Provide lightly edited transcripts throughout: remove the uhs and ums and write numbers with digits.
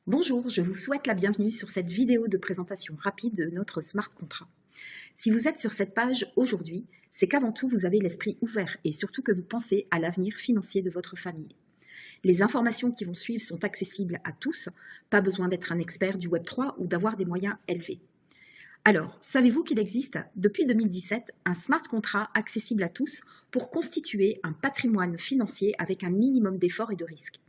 Bonjour, je vous souhaite la bienvenue sur cette vidéo de présentation rapide de notre Smart Contrat. Si vous êtes sur cette page aujourd'hui, c'est qu'avant tout vous avez l'esprit ouvert et surtout que vous pensez à l'avenir financier de votre famille. Les informations qui vont suivre sont accessibles à tous, pas besoin d'être un expert du Web3 ou d'avoir des moyens élevés. Alors, savez-vous qu'il existe depuis 2017 un Smart Contrat accessible à tous pour constituer un patrimoine financier avec un minimum d'efforts et de risques?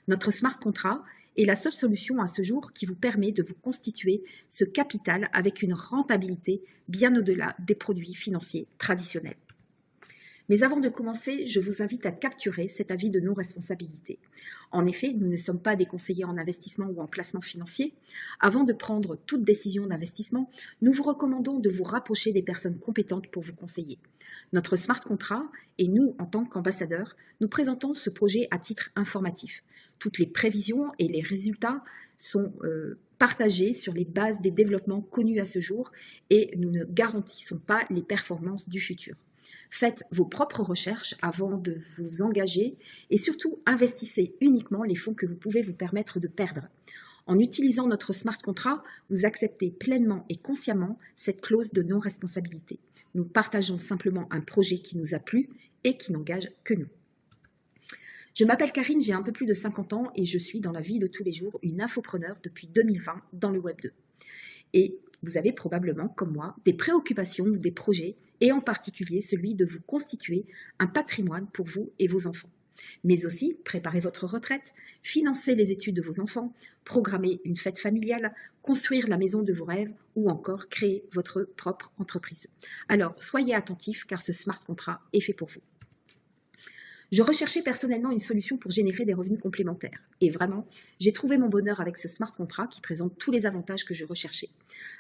Notre Smart Contrat est la seule solution à ce jour qui vous permet de vous constituer ce capital avec une rentabilité bien au-delà des produits financiers traditionnels. Mais avant de commencer, je vous invite à capturer cet avis de non-responsabilité. En effet, nous ne sommes pas des conseillers en investissement ou en placement financier. Avant de prendre toute décision d'investissement, nous vous recommandons de vous rapprocher des personnes compétentes pour vous conseiller. Notre Smart Contrat et nous, en tant qu'ambassadeurs, nous présentons ce projet à titre informatif. Toutes les prévisions et les résultats sont partagés sur les bases des développements connus à ce jour et nous ne garantissons pas les performances du futur. Faites vos propres recherches avant de vous engager et surtout investissez uniquement les fonds que vous pouvez vous permettre de perdre. En utilisant notre Smart Contrat, vous acceptez pleinement et consciemment cette clause de non-responsabilité. Nous partageons simplement un projet qui nous a plu et qui n'engage que nous. Je m'appelle Karine, j'ai un peu plus de 50 ans et je suis dans la vie de tous les jours une infopreneur depuis 2020 dans le Web 2. Et vous avez probablement, comme moi, des préoccupations ou des projets, et en particulier celui de vous constituer un patrimoine pour vous et vos enfants. Mais aussi, préparer votre retraite, financer les études de vos enfants, programmer une fête familiale, construire la maison de vos rêves ou encore créer votre propre entreprise. Alors, soyez attentifs car ce Smart Contrat est fait pour vous. Je recherchais personnellement une solution pour générer des revenus complémentaires. Et vraiment, j'ai trouvé mon bonheur avec ce Smart Contrat qui présente tous les avantages que je recherchais.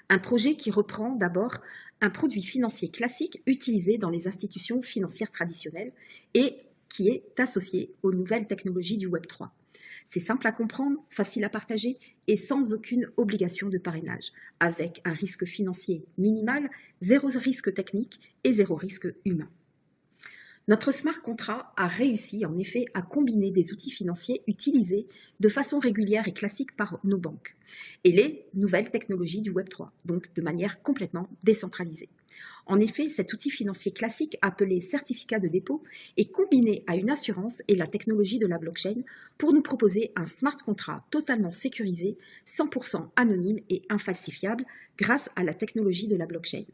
Un projet qui reprend d'abord un produit financier classique utilisé dans les institutions financières traditionnelles et qui est associé aux nouvelles technologies du Web3. C'est simple à comprendre, facile à partager et sans aucune obligation de parrainage, avec un risque financier minimal, zéro risque technique et zéro risque humain. Notre Smart Contrat a réussi en effet à combiner des outils financiers utilisés de façon régulière et classique par nos banques et les nouvelles technologies du Web3, donc de manière complètement décentralisée. En effet, cet outil financier classique appelé certificat de dépôt est combiné à une assurance et la technologie de la blockchain pour nous proposer un Smart Contrat totalement sécurisé, 100% anonyme et infalsifiable grâce à la technologie de la blockchain.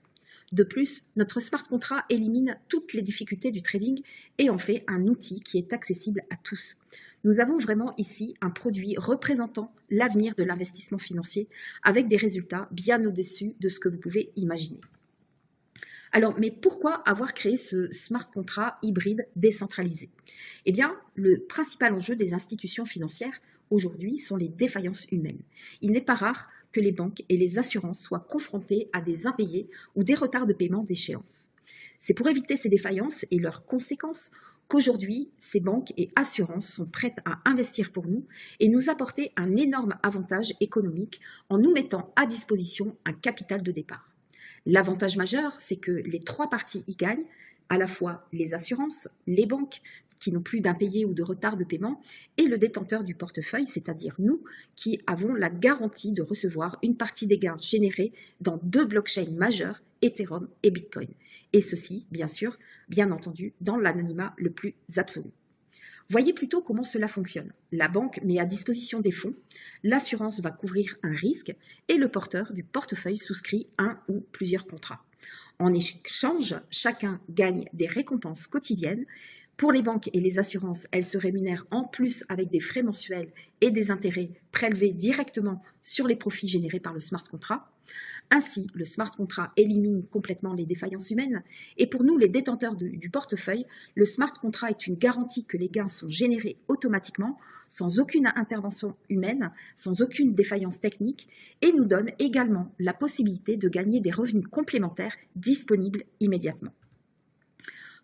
De plus, notre Smart Contrat élimine toutes les difficultés du trading et en fait un outil qui est accessible à tous. Nous avons vraiment ici un produit représentant l'avenir de l'investissement financier avec des résultats bien au-dessus de ce que vous pouvez imaginer. Alors, mais pourquoi avoir créé ce Smart Contrat hybride décentralisé? Eh bien, le principal enjeu des institutions financières aujourd'hui sont les défaillances humaines. Il n'est pas rare que les banques et les assurances soient confrontées à des impayés ou des retards de paiement d'échéance. C'est pour éviter ces défaillances et leurs conséquences qu'aujourd'hui, ces banques et assurances sont prêtes à investir pour nous et nous apporter un énorme avantage économique en nous mettant à disposition un capital de départ. L'avantage majeur, c'est que les trois parties y gagnent, à la fois les assurances, les banques qui n'ont plus d'impayés ou de retard de paiement, et le détenteur du portefeuille, c'est-à-dire nous, qui avons la garantie de recevoir une partie des gains générés dans deux blockchains majeures, Ethereum et Bitcoin. Et ceci, bien sûr, bien entendu, dans l'anonymat le plus absolu. Voyez plutôt comment cela fonctionne. La banque met à disposition des fonds, l'assurance va couvrir un risque et le porteur du portefeuille souscrit un ou plusieurs contrats. En échange, chacun gagne des récompenses quotidiennes. Pour les banques et les assurances, elles se rémunèrent en plus avec des frais mensuels et des intérêts prélevés directement sur les profits générés par le smart contract. Ainsi, le smart contract élimine complètement les défaillances humaines et pour nous, les détenteurs du portefeuille, le smart contract est une garantie que les gains sont générés automatiquement, sans aucune intervention humaine, sans aucune défaillance technique et nous donne également la possibilité de gagner des revenus complémentaires disponibles immédiatement.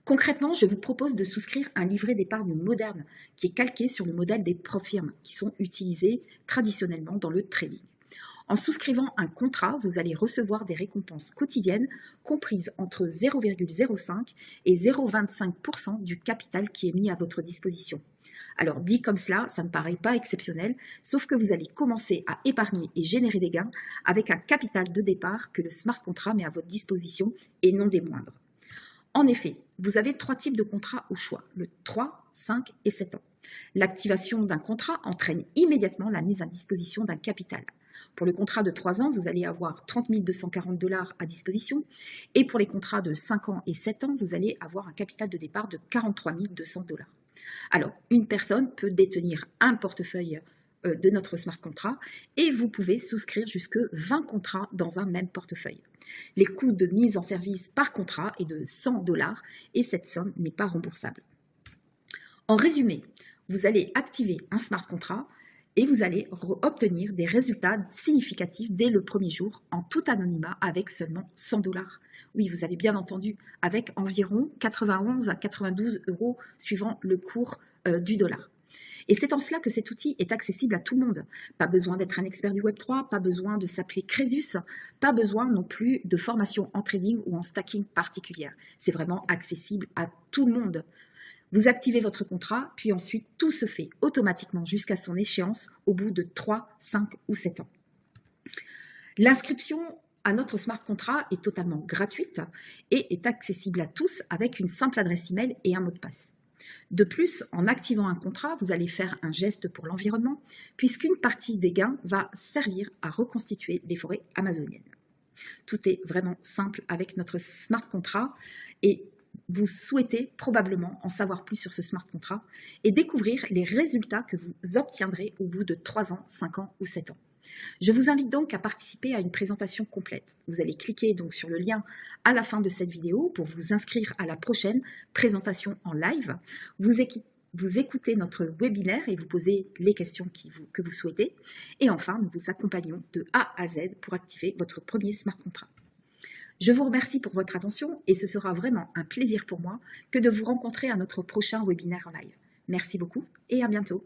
Concrètement, je vous propose de souscrire un livret d'épargne moderne qui est calqué sur le modèle des profirmes qui sont utilisés traditionnellement dans le trading. En souscrivant un contrat, vous allez recevoir des récompenses quotidiennes comprises entre 0,05 et 0,25% du capital qui est mis à votre disposition. Alors dit comme cela, ça ne paraît pas exceptionnel, sauf que vous allez commencer à épargner et générer des gains avec un capital de départ que le smart contract met à votre disposition et non des moindres. En effet, vous avez 3 types de contrats au choix, le 3, 5 et 7 ans. L'activation d'un contrat entraîne immédiatement la mise à disposition d'un capital. Pour le contrat de 3 ans, vous allez avoir 30 240 $ à disposition. Et pour les contrats de 5 ans et 7 ans, vous allez avoir un capital de départ de 43 200 $. Alors, une personne peut détenir un portefeuille de notre smart contract et vous pouvez souscrire jusque 20 contrats dans un même portefeuille. Les coûts de mise en service par contrat est de 100 $ et cette somme n'est pas remboursable. En résumé, vous allez activer un smart contract et vous allez obtenir des résultats significatifs dès le premier jour en tout anonymat avec seulement 100 $. Oui, vous avez bien entendu, avec environ 91 à 92 € suivant le cours du dollar. Et c'est en cela que cet outil est accessible à tout le monde. Pas besoin d'être un expert du Web3, pas besoin de s'appeler Crésus, pas besoin non plus de formation en trading ou en stacking particulière. C'est vraiment accessible à tout le monde. Vous activez votre contrat, puis ensuite tout se fait automatiquement jusqu'à son échéance au bout de 3, 5 ou 7 ans. L'inscription à notre smart contract est totalement gratuite et est accessible à tous avec une simple adresse email et un mot de passe. De plus, en activant un contrat, vous allez faire un geste pour l'environnement puisqu'une partie des gains va servir à reconstituer les forêts amazoniennes. Tout est vraiment simple avec notre smart contract et vous souhaitez probablement en savoir plus sur ce smart contract et découvrir les résultats que vous obtiendrez au bout de 3 ans, 5 ans ou 7 ans. Je vous invite donc à participer à une présentation complète. Vous allez cliquer donc sur le lien à la fin de cette vidéo pour vous inscrire à la prochaine présentation en live. Vous écoutez notre webinaire et vous posez les questions que vous souhaitez. Et enfin, nous vous accompagnons de A à Z pour activer votre premier smart contract. Je vous remercie pour votre attention et ce sera vraiment un plaisir pour moi que de vous rencontrer à notre prochain webinaire en live. Merci beaucoup et à bientôt.